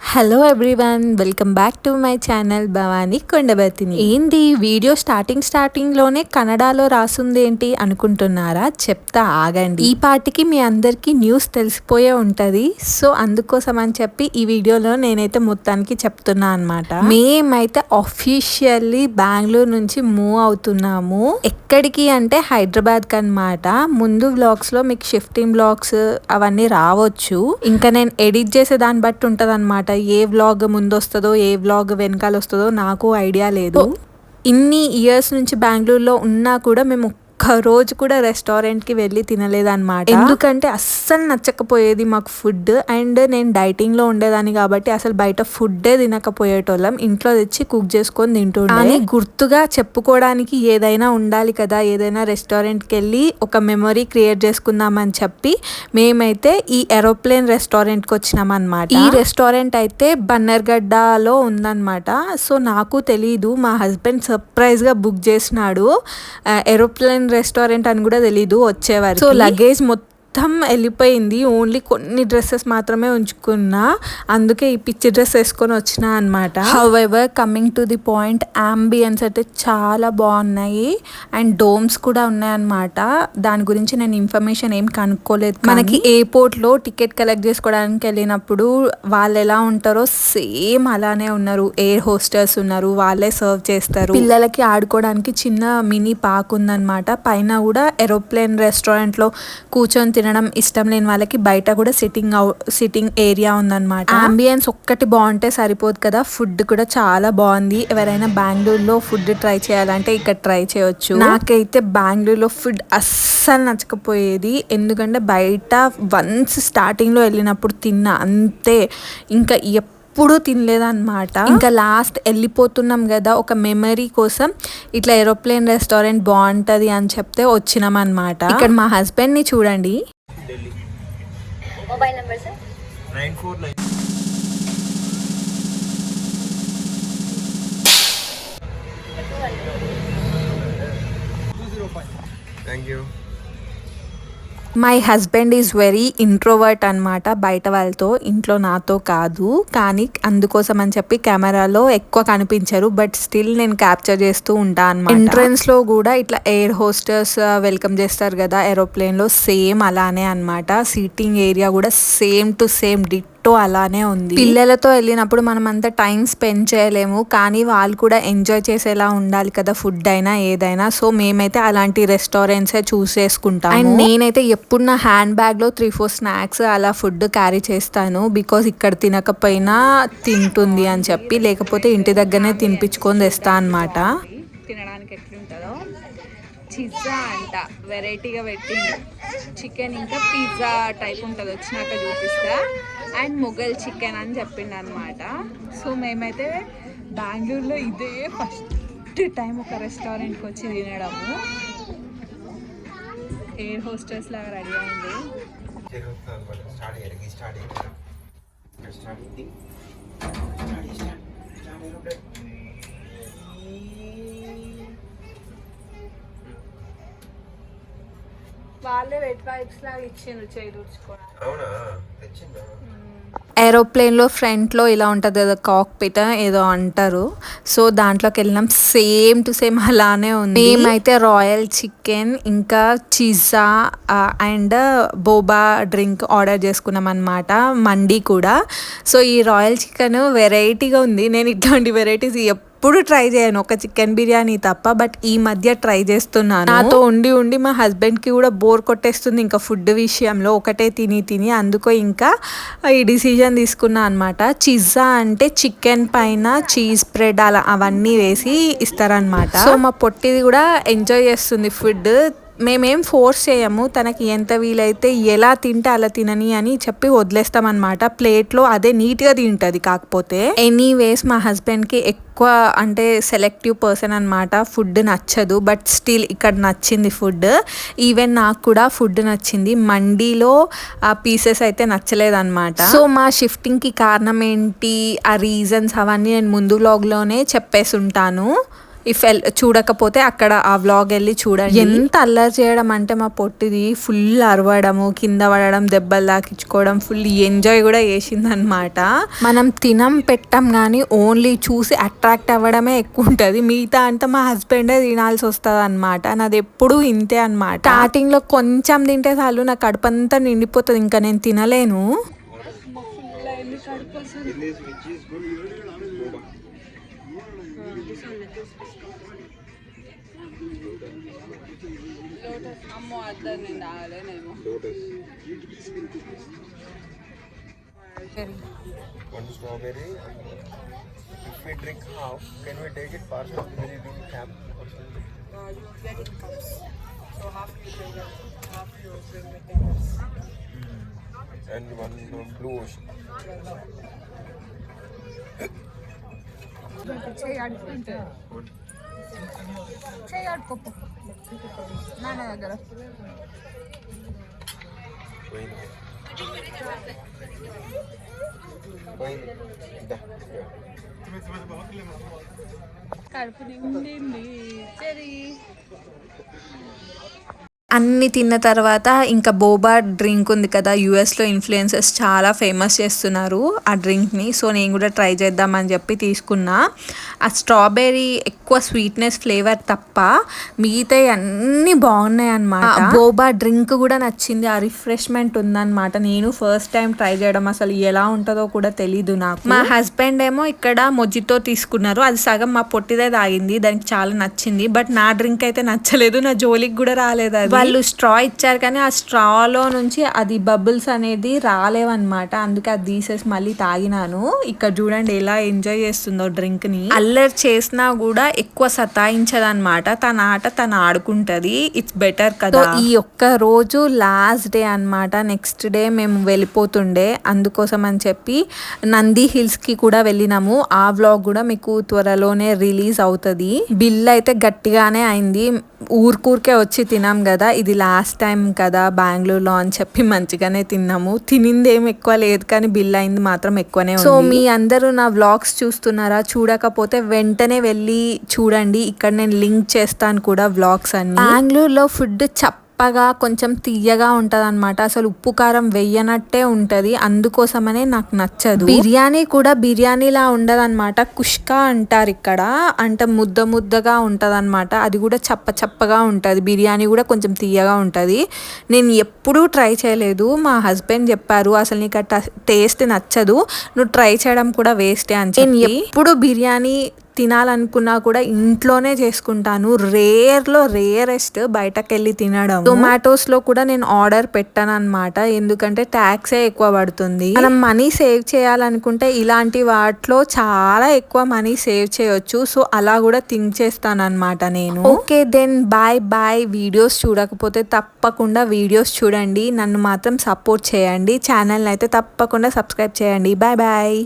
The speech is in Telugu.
Hello everyone, welcome back to my channel Bhavani Kondabathini. ఏంది వీడియో స్టార్టింగ్లోనే కన్నడలో రాసుంది ఏంటి అనుకుంటున్నారా? చెప్తా ఆగండి. ఈ పాటికి మీ అందరికీ న్యూస్ తెలిసిపోయే ఉంటుంది. సో అందుకోసం అని చెప్పి ఈ వీడియోలో నేనైతే మొత్తానికి చెప్తున్నా అనమాట. మేమైతే అఫీషియల్లీ బెంగళూరు నుంచి మూవ్ అవుతున్నాము. ఎక్కడికి అంటే హైదరాబాద్కి అనమాట. ముందు వ్లాగ్స్లో మీకు షిఫ్టింగ్ వ్లాగ్స్ అవన్నీ రావచ్చు. ఇంకా నేను ఎడిట్ చేసే దాన్ని బట్టి ఉంటుంది అనమాట. ఏ వ్లాగ్ ముందు వస్తుందో ఏ వ్లాగ్ వెనకాల వస్తుందో నాకు ఐడియా లేదు. ఇన్ని ఇయర్స్ నుంచి బెంగళూరులో ఉన్నా కూడా మేము ఒక్క రోజు కూడా రెస్టారెంట్కి వెళ్ళి తినలేదన్నమాట. ఎందుకంటే అస్సలు నచ్చకపోయేది మాకు ఫుడ్. అండ్ నేను డైటింగ్లో ఉండేదాన్ని కాబట్టి అసలు బయట ఫుడ్డే తినకపోయేటోళ్ళం. ఇంట్లో తెచ్చి కుక్ చేసుకొని తింటుండే. కానీ గుర్తుగా చెప్పుకోవడానికి ఏదైనా ఉండాలి కదా, ఏదైనా రెస్టారెంట్కి వెళ్ళి ఒక మెమొరీ క్రియేట్ చేసుకుందామని చెప్పి మేమైతే ఈ ఏరోప్లేన్ రెస్టారెంట్కి వచ్చినాం అనమాట. ఈ రెస్టారెంట్ అయితే బన్నర్గడ్డలో ఉందన్నమాట. సో నాకు తెలీదు, మా హస్బెండ్ సర్ప్రైజ్గా బుక్ చేసినాడు. ఏరోప్లేన్ రెస్టారెంట్ అని కూడా తెలీదు వచ్చేవారు. సో లగేజ్ మొత్తం వెళ్ళిపోయింది. ఓన్లీ కొన్ని డ్రెస్సెస్ మాత్రమే ఉంచుకున్నా. అందుకే ఈ పిచ్చి డ్రెస్ వేసుకొని వచ్చిన అనమాట. However coming to the point, ambience అయితే చాలా బాగున్నాయి అండ్ డోమ్స్ కూడా ఉన్నాయన్నమాట. దాని గురించి నేను ఇన్ఫర్మేషన్ ఏం కనుక్కోలేదు. మనకి ఎయిర్పోర్ట్లో టికెట్ కలెక్ట్ చేసుకోవడానికి వెళ్ళినప్పుడు వాళ్ళు ఎలా ఉంటారో సేమ్ అలానే ఉన్నారు. ఎయిర్ హోస్టర్స్ ఉన్నారు, వాళ్ళే సర్వ్ చేస్తారు. పిల్లలకి ఆడుకోవడానికి చిన్న మినీ పార్క్ ఉందన్నమాట. పైన కూడా ఏరోప్లేన్ రెస్టారెంట్లో కూర్చొని తినడం ఇష్టం లేని వాళ్ళకి బయట కూడా సిట్టింగ్ ఏరియా ఉందన్నమాట. అంబియన్స్ ఒక్కటి బాగుంటే సరిపోదు కదా, ఫుడ్ కూడా చాలా బాగుంది. ఎవరైనా బెంగళూరులో ఫుడ్ ట్రై చేయాలంటే ఇక్కడ ట్రై చేయొచ్చు. నాకైతే బెంగళూరులో ఫుడ్ అస్సలు నచ్చకపోయేది. ఎందుకంటే బయట వన్స్ స్టార్టింగ్లో వెళ్ళినప్పుడు తిన్నా అంతే, ఇంకా ఎప్పుడు తినలేదన్నమాట. ఇంకా లాస్ట్ వెళ్ళిపోతున్నాం కదా, ఒక మెమరీ కోసం ఇట్లా ఏరోప్లేన్ రెస్టారెంట్ బాగుంటది అని చెప్తే వచ్చినాం అనమాట. ఇక్కడ మా హస్బెండ్ ని చూడండి. Mobile number sir 949. Thank you. My husband is very introvert అనమాట. బయట వాళ్ళతో, ఇంట్లో నాతో కాదు. కానీ అందుకోసం అని చెప్పి కెమెరాలో ఎక్కువ కనిపించరు. బట్ స్టిల్ నేను క్యాప్చర్ చేస్తూ ఉంటాను అనమాట. ఎంట్రన్స్ లో కూడా ఇట్లా ఎయిర్ హోస్టర్స్ వెల్కమ్ చేస్తారు కదా ఏరోప్లేన్ లో, సేమ్ అలానే అనమాట. సీటింగ్ ఏరియా కూడా సేమ్ టు సేమ్ అలానే ఉంది. పిల్లలతో వెళ్ళినప్పుడు మనం అంత టైం స్పెండ్ చేయలేము, కానీ వాళ్ళు కూడా ఎంజాయ్ చేసేలా ఉండాలి కదా ఫుడ్ అయినా ఏదైనా. సో మేమైతే అలాంటి రెస్టారెంట్స్ చూస్ చేసుకుంటాం. అండ్ నేనైతే ఎప్పుడు నా హ్యాండ్ బ్యాగ్ లో 3-4 స్నాక్స్ అలా ఫుడ్ క్యారీ చేస్తాను. బికాస్ ఇక్కడ తినకపోయినా తింటుంది అని చెప్పి, లేకపోతే ఇంటి దగ్గరనే తినిపించుకొని తెస్తా అనమాట. తినడానికి ఎట్లుంటుందో పిజ్జా అంట, వెరైటీగా పెట్టింది. చికెన్ ఇంకా పిజ్జా టైప్ ఉంటుంది, వచ్చినాక చూపిస్తా. అండ్ మొగల్ చికెన్ అని చెప్పిండు అనమాట. సో మేమైతే బెంగళూరులో ఇదే ఫస్ట్ టైం ఒక రెస్టారెంట్కి వచ్చి తినడము. ఎయిర్ హోస్టర్స్ లాగా రెడీ అయింది. వాళ్ళే వెట్ వైప్స్ లాగా ఇచ్చిండ్రు చేయి తుడుచుకోవడానికి. అవునా, తెచ్చిందా? ఏరోప్లేన్ లో ఫ్రంట్ లో ఇలా ఉంటుంది కదా, కాక్పిట్ ఏదో అంటారు. సో దాంట్లోకి వెళ్ళినాం, సేమ్ టు సేమ్ అలానే ఉంది. మేమైతే రాయల్ చికెన్ ఇంకా pizza and boba drink order చేసుకున్నాం అనమాట, మండీ కూడా. సో ఈ రాయల్ చికెన్ వెరైటీగా ఉంది. నేను ఇట్లాంటి వెరైటీస్ ఎప్పుడు ట్రై చేయను, ఒక చికెన్ బిర్యానీ తప్ప. బట్ ఈ మధ్య ట్రై చేస్తున్నాను. నాతో ఉండి ఉండి మా హస్బెండ్కి కూడా బోర్ కొట్టేస్తుంది ఇంకా ఫుడ్ విషయంలో, ఒకటే తిని. అందుకో ఇంకా ఈ డిసిజన్ తీసుకున్నా అనమాట. పిజ్జా అంటే చికెన్ పైన చీజ్ స్ప్రెడ్ అలా అవన్నీ వేసి ఇస్తారనమాట. సో మా పొట్టిది కూడా ఎంజాయ్ చేస్తుంది ఫుడ్. మేమేం ఫోర్స్ చేయము, తనకి ఎంత వీలైతే ఎలా తింటే అలా తినని అని చెప్పి వదిలేస్తామన్నమాట. ప్లేట్లో అదే నీట్గా తింటుంది. కాకపోతే ఎనీవేస్ మా హస్బెండ్కి ఎక్కువ అంటే సెలెక్టివ్ పర్సన్ అనమాట, ఫుడ్ నచ్చదు. బట్ స్టిల్ ఇక్కడ నచ్చింది ఫుడ్. ఈవెన్ నాకు కూడా ఫుడ్ నచ్చింది. మండీలో ఆ పీసెస్ అయితే నచ్చలేదన్నమాట. సో మా షిఫ్టింగ్కి కారణం ఏంటి, ఆ రీజన్స్ అవన్నీ నేను ముందు వ్లాగ్లోనే చెప్పేసి ఉంటాను. చూడకపోతే అక్కడ ఆ వ్లాగ్ వెళ్ళి చూడండి. ఎంత అల్లరి చేయడం అంటే మా పొట్టిది ఫుల్ అరవడము, కింద పడడం, దెబ్బలు తాకించుకోవడం, ఫుల్ ఎంజాయ్ కూడా చేసిందనమాట. మనం పెట్టాం కానీ ఓన్లీ చూసి అట్రాక్ట్ అవ్వడమే ఎక్కువ ఉంటుంది. మిగతా అంతా మా హస్బెండే తినాల్సి వస్తుంది అనమాట. నాది ఎప్పుడు ఇంతే అనమాట. స్టార్టింగ్ లో కొంచెం తింటే చాలు నా కడుపంతా నిండిపోతుంది, ఇంకా నేను తినలేను. అమ్మో అద్దరు నేను తాగలేనేమో. One strawberry. If we drink half, can we take it partial? Will it be cap or something? You get in cups. So half you bring it, half you bring the cups. And one blue ocean. చేయడుకోపు నాన్న దగ్గర పోయింది. దా. కడుపు నిండింది చెరి. అన్ని తిన్న తర్వాత ఇంకా బోబా డ్రింక్ ఉంది కదా, యూఎస్లో ఇన్ఫ్లుయెన్సర్స్ చాలా ఫేమస్ చేస్తున్నారు ఆ డ్రింక్ని. సో నేను కూడా ట్రై చేద్దామని చెప్పి తీసుకున్నా. ఆ స్ట్రాబెర్రీ ఎక్కువ స్వీట్నెస్ ఫ్లేవర్ తప్ప మిగతా అన్నీ బాగున్నాయి అన్నమాట. బోబా డ్రింక్ కూడా నచ్చింది, ఆ రిఫ్రెష్మెంట్ ఉందన్నమాట. నేను ఫస్ట్ టైం ట్రై చేయడం, అసలు ఎలా ఉంటుందో కూడా తెలీదు నాకు. మా హస్బెండ్ ఏమో ఇక్కడ మొజితో తీసుకున్నారు, అది సగం మా పొట్టిదే తాగింది, దానికి చాలా నచ్చింది. బట్ నా డ్రింక్ అయితే నచ్చలేదు, నా జోలికి కూడా రాలేదు. అది వాళ్ళు స్ట్రా ఇచ్చారు కానీ ఆ స్ట్రాలో నుంచి అది బబుల్స్ అనేది రాలేవన్నమాట. అందుకే అది తీసేసి మళ్ళీ తాగినాను. ఇక్కడ చూడండి ఎలా ఎంజాయ్ చేస్తుందో డ్రింక్ ని. అల్లరి చేసినా కూడా ఎక్కువ సతాయించదన్నమాట. తన ఆట తను ఆడుకుంటది. ఇట్స్ బెటర్ కదా. ఈ ఒక్క రోజు లాస్ట్ డే అన్నమాట. నెక్స్ట్ డే మేము వెళ్ళిపోతుండే, అందుకోసం అని చెప్పి నంది హిల్స్ కి కూడా వెళ్ళినాము. ఆ వ్లాగ్ కూడా మీకు త్వరలోనే రిలీజ్ అవుతుంది. బిల్ అయితే గట్టిగానే అయింది. ఊరికే వచ్చి తినాం కదా, ఇది లాస్ట్ టైం కదా బెంగళూరులో అని చెప్పి మంచిగానే తిన్నాము. తినింది ఏం ఎక్కువ లేదు కానీ బిల్ అయింది మాత్రం ఎక్కువనే ఉంది. సో మీ అందరూ నా వ్లాగ్స్ చూస్తున్నారా? చూడకపోతే వెంటనే వెళ్ళి చూడండి, ఇక్కడ నేను లింక్ చేస్తాను కూడా వ్లాగ్స్ అన్ని. బెంగళూరులో ఫుడ్ చప్పగా కొంచెం తీయగా ఉంటది అనమాట. అసలు ఉప్పు కారం వెయ్యనట్టే ఉంటది, అందుకోసమనే నాకు నచ్చదు. బిర్యానీ కూడా బిర్యానీలా ఉండదు అనమాట, కుష్కా అంటారు ఇక్కడ. అంటే ముద్దగా ఉంటది అనమాట. అది కూడా చప్పగా ఉంటది. బిర్యానీ కూడా కొంచెం తీయగా ఉంటది. నేను ఎప్పుడూ ట్రై చేయలేదు. మా హస్బెండ్ చెప్పారు అసలు నీకు టేస్ట్ నచ్చదు, నువ్వు ట్రై చేయడం కూడా వేస్టే అని చెప్పి. నేను ఎప్పుడు బిర్యానీ తినాలనుకున్నా కూడా ఇంట్లోనే చేసుకుంటాను. రేరెస్ట్ బయటకు వెళ్ళి తినడం. జొమాటోస్ లో కూడా నేను ఆర్డర్ పెట్టాను అనమాట, ఎందుకంటే ట్యాక్సే ఎక్కువ పడుతుంది. మనం మనీ సేవ్ చేయాలనుకుంటే ఇలాంటి వాటిలో చాలా ఎక్కువ మనీ సేవ్ చేయొచ్చు. సో అలా కూడా థింక్ చేస్తాను అనమాట నేను. Okay then bye. వీడియోస్ చూడకపోతే తప్పకుండా వీడియోస్ చూడండి, నన్ను మాత్రం సపోర్ట్ చేయండి. ఛానల్ అయితే తప్పకుండా సబ్స్క్రైబ్ చేయండి. బాయ్.